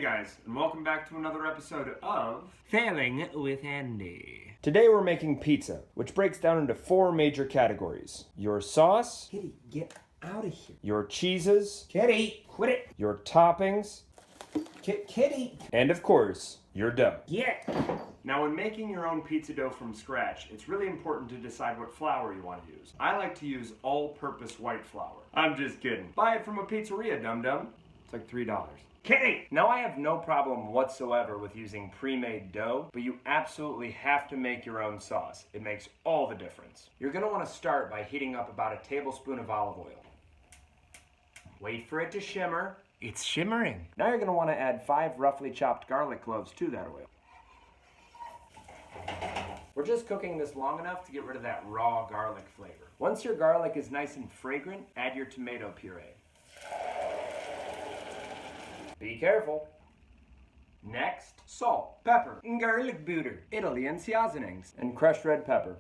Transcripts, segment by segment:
guys, and welcome back to another episode of Failing with Andy. Today we're making pizza, which breaks down into 4 major categories. Your sauce, Kitty, get out of here. your cheeses, Kitty, quit it. your toppings, Kitty, and of course, your dough. get. Now, when making your own pizza dough from scratch, it's really important to decide what flour you want to use. I like to use all-purpose white flour. I'm just kidding. Buy it from a pizzeria, dum-dum. It's like $3. Kitty! Now, I have no problem whatsoever with using pre-made dough, but you absolutely have to make your own sauce. It makes all the difference. You're going to want to start by heating up about a tablespoon of olive oil. Wait for it to shimmer. It's shimmering. Now you're going to want to add 5 roughly chopped garlic cloves to that oil. We're just cooking this long enough to get rid of that raw garlic flavor. Once your garlic is nice and fragrant, add your tomato puree. Be careful. Next, salt, pepper, garlic powder, Italian seasonings, and crushed red pepper.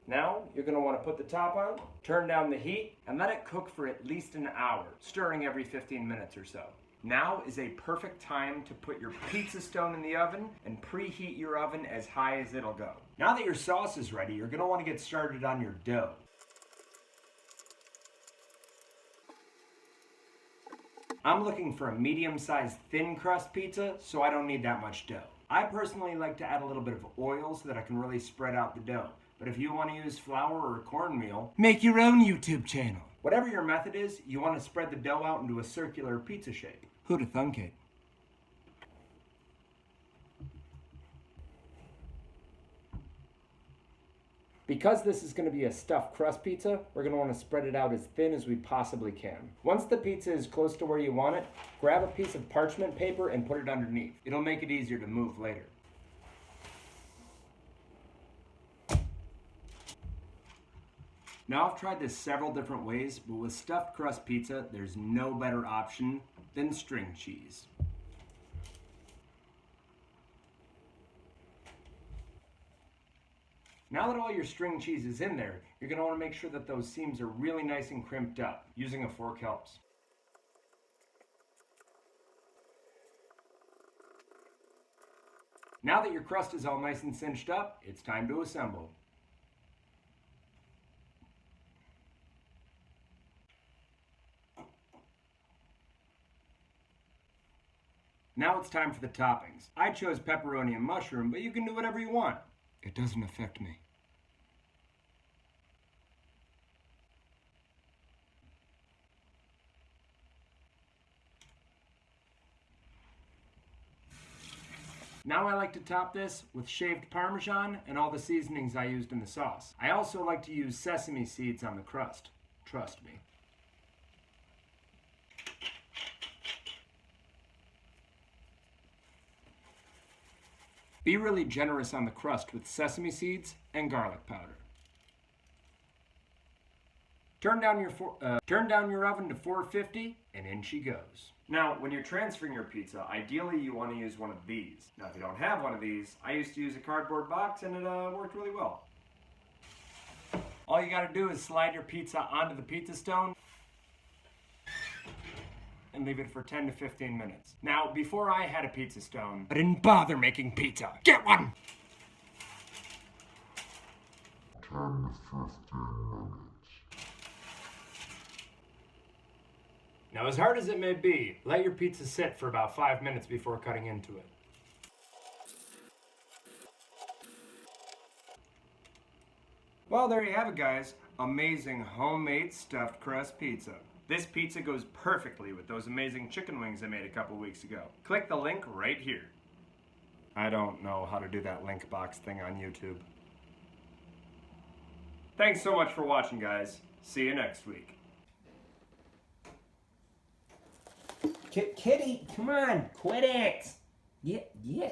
Now, you're going to want to put the top on, turn down the heat, and let it cook for at least an hour, stirring every 15 minutes or so. Now is a perfect time to put your pizza stone in the oven and preheat your oven as high as it'll go. Now that your sauce is ready, you're going to want to get started on your dough. I'm looking for a medium-sized thin crust pizza, so I don't need that much dough. I personally like to add a little bit of oil so that I can really spread out the dough. But if you want to use flour or cornmeal, Make your own YouTube channel. whatever your method is, you want to spread the dough out into a circular pizza shape. Who'da thunk it? Because this is going to be a stuffed crust pizza, we're going to want to spread it out as thin as we possibly can. Once the pizza is close to where you want it, grab a piece of parchment paper and put it underneath. It'll make it easier to move later. Now, I've tried this several different ways, but with stuffed crust pizza, there's no better option than string cheese. Now that all your string cheese is in there, you're going to want to make sure that those seams are really nice and crimped up. Using a fork helps. Now that your crust is all nice and cinched up, it's time to assemble. Now it's time for the toppings. I chose pepperoni and mushroom, but you can do whatever you want. It doesn't affect me. Now I like to top this with shaved Parmesan and all the seasonings I used in the sauce. I also like to use sesame seeds on the crust. Trust me. Be really generous on the crust with sesame seeds and garlic powder. Turn down your oven to 450 and in she goes. Now, when you're transferring your pizza, ideally you want to use one of these. Now, if you don't have one of these, I used to use a cardboard box and it worked really well. All you got to do is slide your pizza onto the pizza stone and leave it for 10 to 15 minutes. Now, before I had a pizza stone, I didn't bother making pizza. Get one! 10 to 15 minutes. now as hard as it may be, let your pizza sit for about 5 minutes before cutting into it. Well, there you have it, guys. Amazing homemade stuffed crust pizza. This pizza goes perfectly with those amazing chicken wings I made a couple weeks ago. Click the link right here. I don't know how to do that link box thing on YouTube. Thanks so much for watching, guys. See you next week. Kitty, come on, quit it. Yeah.